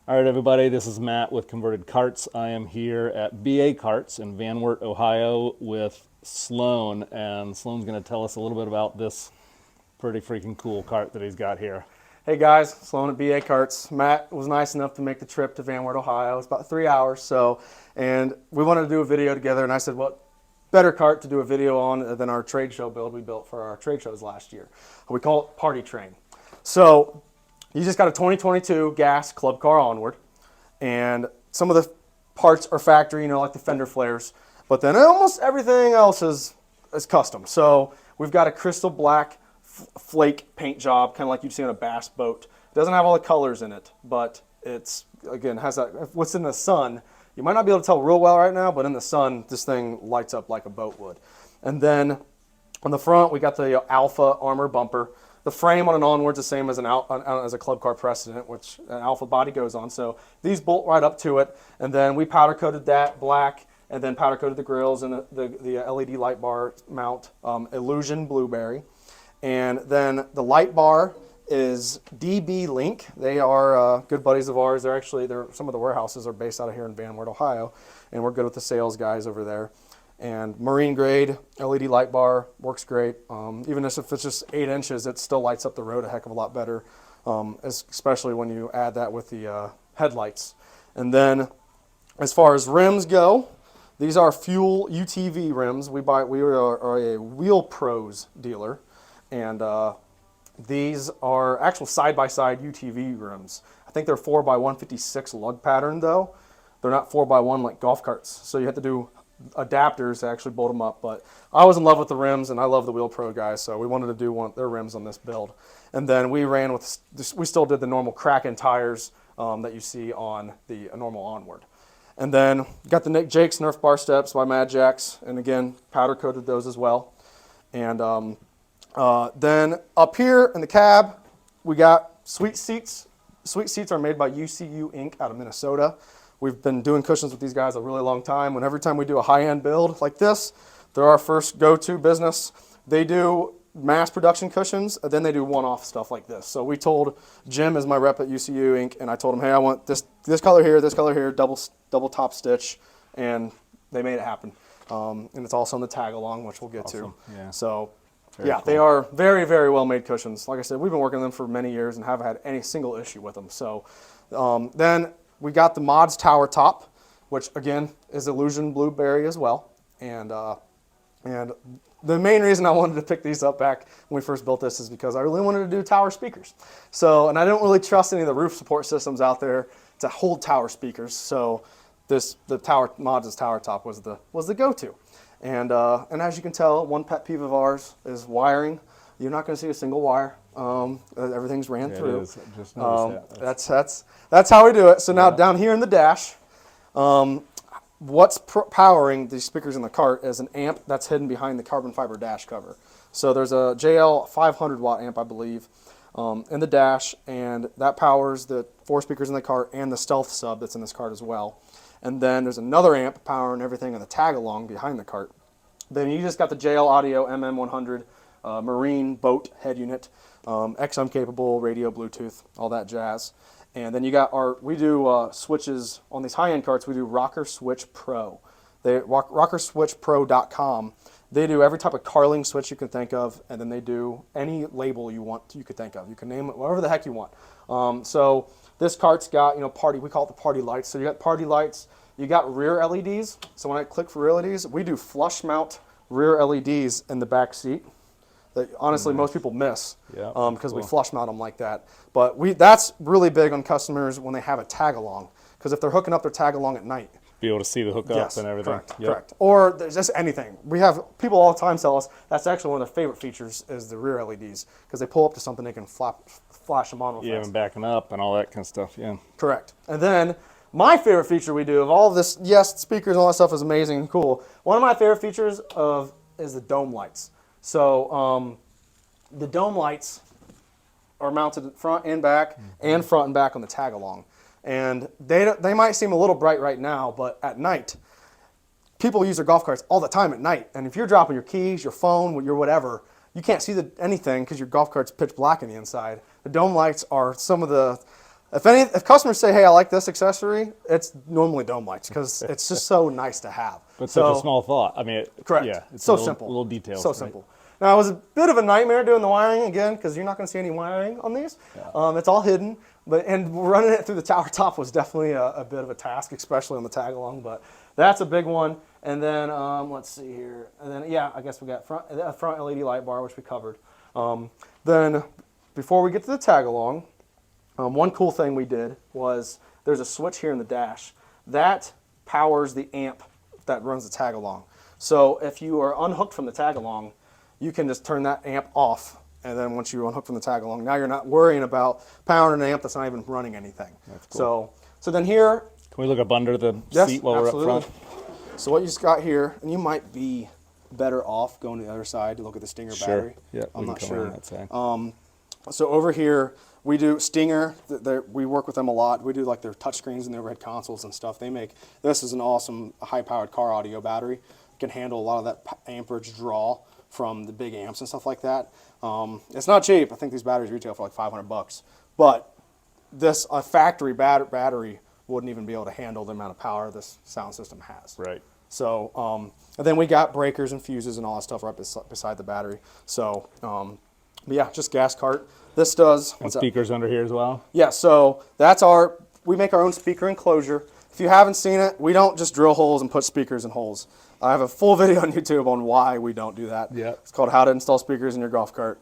All right, everybody, this is Matt with Converted Carts. I am here at BA Carts in Van Wert, Ohio with Sloan, and Sloan's going to tell us a little bit about this pretty freaking cool cart that he's got here. Hey guys, Sloan at BA Carts. Matt was nice enough to make the trip to Van Wert, Ohio. It's about 3 hours, and we wanted to do a video together, and I said, what better cart to do a video on than our trade show build we built for our trade shows last year. We call it Party Train. So you just got a 2022 gas club car onward, and some of the parts are factory, like the fender flares, but then almost everything else is custom. So we've got a crystal black flake paint job, kind of like you'd see on a bass boat. It doesn't have all the colors in it, but it's, again, has that, what's in the sun. You might not be able to tell real well right now, but in the sun, this thing lights up like a boat would. And then on the front, we got the Alpha armor bumper. The frame on an onward's the same as as a club car precedent, which an Alpha body goes on. So these bolt right up to it, and then we powder coated that black, and then powder coated the grills and the LED light bar mount, Illusion Blueberry. And then the light bar is DB Link. They are good buddies of ours. Some of the warehouses are based out of here in Van Wert, Ohio, and we're good with the sales guys over there. And marine grade LED light bar works great. Even if it's just 8 inches, it still lights up the road a heck of a lot better, especially when you add that with the headlights. And then as far as rims go, these are Fuel UTV rims. We are a Wheel Pros dealer. And these are actual side-by-side UTV rims. I think they're 4x156 lug pattern though. They're not 4x1 like golf carts. So you have to do adapters to actually bolt them up. But I was in love with the rims, and I love the Wheel Pro guys, so we wanted to do their rims on this build. And then we still did the normal Kraken tires that you see on the normal onward. And then got the Nick Jakes Nerf bar steps by Mad Jacks, and again, powder coated those as well. And then up here in the cab, we got Sweet Seats. Sweet Seats are made by UCU Inc. out of Minnesota. We've been doing cushions with these guys a really long time. Every time we do a high-end build like this, they're our first go-to business. They do mass production cushions, and then they do one-off stuff like this. So we told Jim, as my rep at UCU Inc., and I told him, hey, I want this color here, double top stitch, and they made it happen. And it's also on the tag along, which we'll get to. Yeah. So. Very yeah, cool. They are very, very well made cushions. Like I said, we've been working on them for many years and haven't had any single issue with them. So then we got the Mods Tower Top, which again is Illusion Blueberry as well. And the main reason I wanted to pick these up back when we first built this is because I really wanted to do tower speakers. And I don't really trust any of the roof support systems out there to hold tower speakers. So the Mods Tower Top was the go-to. And as you can tell, one pet peeve of ours is wiring. You're not going to see a single wire. Everything's ran through. It is. I just noticed that. That's how we do it. So now down here in the dash, what's powering these speakers in the cart is an amp that's hidden behind the carbon fiber dash cover. So there's a JL 500 watt amp, I believe, in the dash, and that powers the 4 speakers in the cart and the stealth sub that's in this cart as well. And then there's another amp powering everything in the tag along behind the cart. Then you just got the JL Audio MM100 marine boat head unit, XM capable, radio, Bluetooth, all that jazz. And then you got we do switches on these high-end carts. We do Rocker Switch Pro. RockerSwitchPro.com. They do every type of Carling switch you can think of, and then they do any label you could think of. You can name it whatever the heck you want. So this cart's got, we call it the party lights. So you got party lights, you got rear LEDs. So when I click for rear LEDs, we do flush mount rear LEDs in the back seat that honestly most people miss because we flush mount them like that. But that's really big on customers when they have a tag along, because if they're hooking up their tag along at night, Be able to see the hookup and everything. Correct. Or there's just anything. We have people all the time tell us that's actually one of their favorite features is the rear LEDs, because they pull up to something they can flash them on real fast. And backing up and all that kind of stuff, Correct. And then my favorite feature we do of all of this, yes, speakers and all that stuff is amazing and cool. One of my favorite features is the dome lights. So the dome lights are mounted front and back and front and back on the tag along. And they might seem a little bright right now, but at night, people use their golf carts all the time at night. And if you're dropping your keys, your phone, your whatever, you can't see anything because your golf cart's pitch black on the inside. The dome lights are some of the If customers say, "Hey, I like this accessory," it's normally dome lights because it's just so nice to have. But so, such a small thought. I mean, correct. yeah, it's so a little, simple. Little details. So right? simple. Now it was a bit of a nightmare doing the wiring again because you're not going to see any wiring on these. It's all hidden, and running it through the tower top was definitely a bit of a task, especially on the tag along. But that's a big one. And then let's see here. And then I guess we got front LED light bar, which we covered. Then before we get to the tag along, one cool thing we did was there's a switch here in the dash that powers the amp that runs the tag along. So if you are unhooked from the tag along, you can just turn that amp off. And then once you unhook from the tag along, now you're not worrying about powering an amp that's not even running anything. That's cool. So then here, Can we look up under the yes, seat while absolutely. we're up front? So what you just got here, and you might be better off going to the other side to look at the Stinger battery. Yeah, I'm we not can come around sure. that side. So over here, we do Stinger. We work with them a lot. We do like their touchscreens and their overhead consoles and stuff. This is an awesome high-powered car audio battery. It can handle a lot of that amperage draw from the big amps and stuff like that. It's not cheap. I think these batteries retail for like $500, but a factory battery wouldn't even be able to handle the amount of power this sound system has. Right. So, and then we got breakers and fuses and all that stuff right beside the battery. So, but yeah, just gas cart. This does. And speakers under here as well? Yeah, so we make our own speaker enclosure. If you haven't seen it, we don't just drill holes and put speakers in holes. I have a full video on YouTube on why we don't do that. Yeah. It's called How to Install Speakers in Your Golf Cart.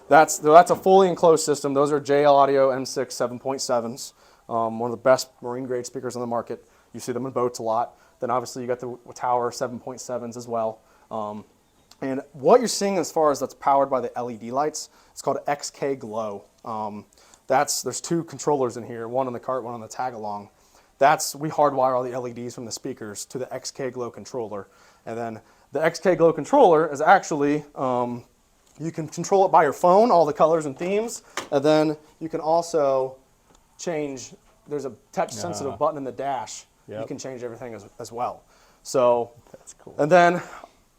That's a fully enclosed system. Those are JL Audio M6 7.7s. One of the best marine grade speakers on the market. You see them in boats a lot. Then obviously you got the Tower 7.7s as well. And what you're seeing as far as that's powered by the LED lights, it's called XK Glow. There's two controllers in here, one on the cart, one on the tag along. We hardwire all the LEDs from the speakers to the XK Glow controller. And then the XK Glow controller is actually, you can control it by your phone, all the colors and themes. And then you can also change, there's a touch sensitive button in the dash. Yep. You can change everything as well. So That's cool. and then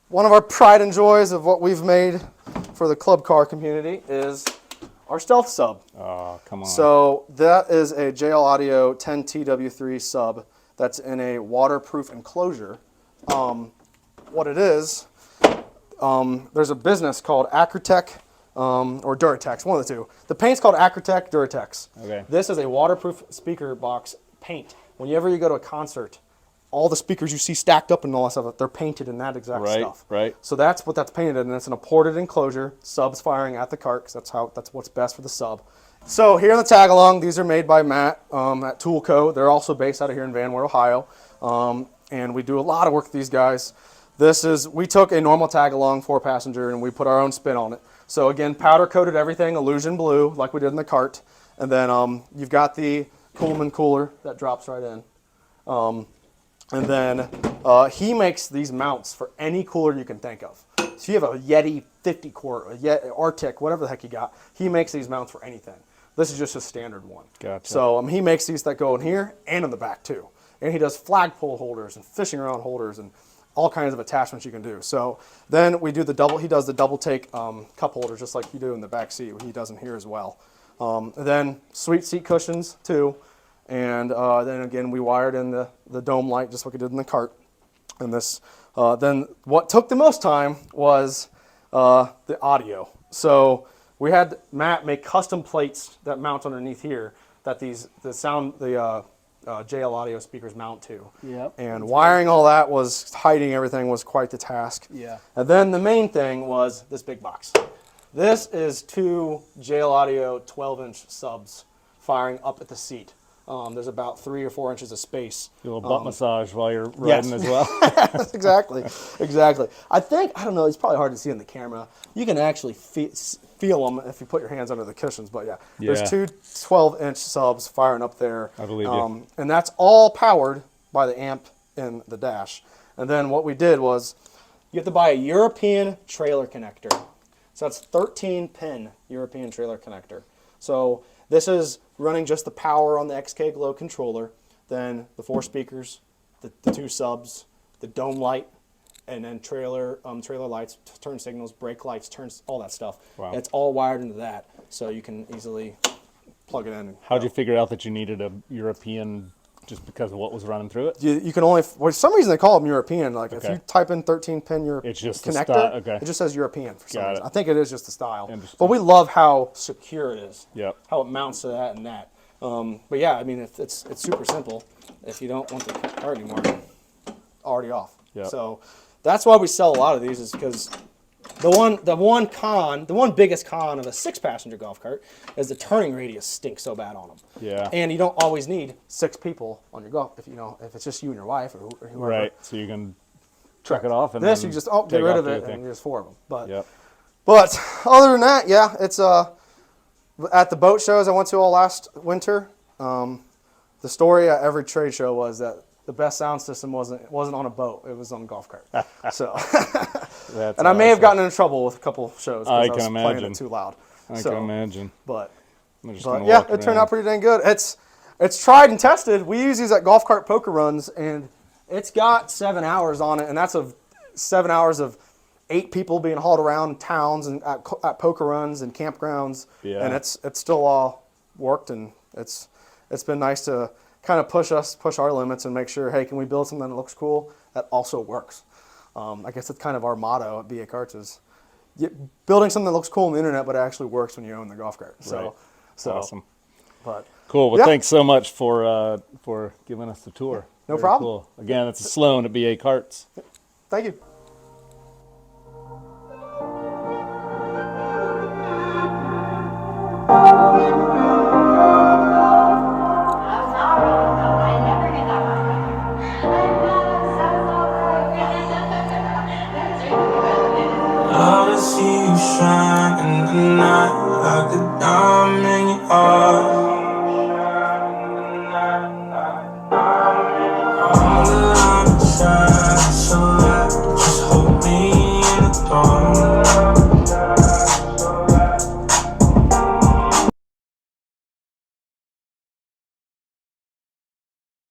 one of our pride and joys of what we've made for the club car community is our Stealth sub. Oh, come on. So that is a JL Audio 10TW3 sub that's in a waterproof enclosure. What it is, there's a business called Acrotech or Duratex, one of the two. The paint's called Acrotech Duratex. Okay. This is a waterproof speaker box paint. Whenever you go to a concert, all the speakers you see stacked up and all that stuff, they're painted in that exact stuff. Right. So that's what that's painted in, and it's in a ported enclosure. Subs firing at the cart, 'cause that's what's best for the sub. So here in the tag along, these are made by Matt at Toolco. They're also based out of here in Van Wert, Ohio, and we do a lot of work with these guys. We took a normal tag along 4-passenger and we put our own spin on it. So again, powder coated everything, Illusion blue, like we did in the cart, and then you've got the Coleman cooler that drops right in. And then he makes these mounts for any cooler you can think of. So you have a Yeti 50 quart, a Yeti Arctic, whatever the heck you got. He makes these mounts for anything. This is just a standard one. Gotcha. So he makes these that go in here and in the back too. And he does flagpole holders and fishing rod holders and all kinds of attachments you can do. So then we do he does the double take cup holders just like you do in the back seat. He does in here as well. Then sweet seat cushions too. And then again, we wired in the dome light just like we did in the cart. And then what took the most time was the audio. So we had Matt make custom plates that mount underneath here that the JL Audio speakers mount to. Yep. And wiring all that hiding everything was quite the task. Yeah. And then the main thing was this big box. This is 2 JL Audio 12-inch subs firing up at the seat. There's about 3 or 4 inches of space. Do a little butt massage while you're riding as well. Exactly. I don't know, it's probably hard to see on the camera. You can actually feel them if you put your hands under the cushions, but yeah. There's 2 12-inch subs firing up there. I believe you. And that's all powered by the amp in the dash. And then what we did was you have to buy a European trailer connector. So that's 13-pin European trailer connector. So this is running just the power on the XK Glow controller, then the 4 speakers, the 2 subs, the dome light, and then trailer lights, turn signals, brake lights, turns, all that stuff. Wow. And it's all wired into that, so you can easily plug it in. And How'd you figure out that you needed a European just because of what was running through it? you can only, for some reason they call them European. Like if Okay. you type in 13-pin European It's just the connector, style, okay. it just says European for some Got reason. it. I think it is just the style. Interesting. But we love how secure it is. Yep. How it mounts to that and that. But yeah, I mean, it's super simple. If you don't want the cart anymore, already off. Yep. So that's why we sell a lot of these, is because the one biggest con of a 6-passenger golf cart is the turning radius stinks so bad on them. Yeah. And you don't always need 6 people on your golf if it's just you and your wife or whoever. Right. So you can truck it off and This then you just take get rid off of do it, your thing. and there's 4 of them. But Yep. but other than that, yeah, it's at the boat shows I went to all last winter. The story at every trade show was that the best sound system wasn't on a boat; it was on a golf cart. So, That's and I may have awesome. gotten in trouble with a couple shows I because I, can was playing imagine. it too loud. I So, can imagine. But I'm just But gonna yeah, walk it turned around. out pretty dang good. It's tried and tested. We use these at golf cart poker runs, and it's got 7 hours on it, and that's 7 hours of 8 people being hauled around towns and at poker runs and campgrounds. Yeah. And it's still all worked, and it's been nice to kind of push our limits and make sure, hey, can we build something that looks cool that also works? I guess that's kind of our motto at BA Carts is building something that looks cool on the internet, but it actually works when you own the golf cart. Right. So Awesome. But Cool. Well, Yeah. thanks so much for giving us the tour. No Very problem. Cool. Again, it's Sloan at BA Carts. thank you. Love to see you shine in the night like a diamond in your heart.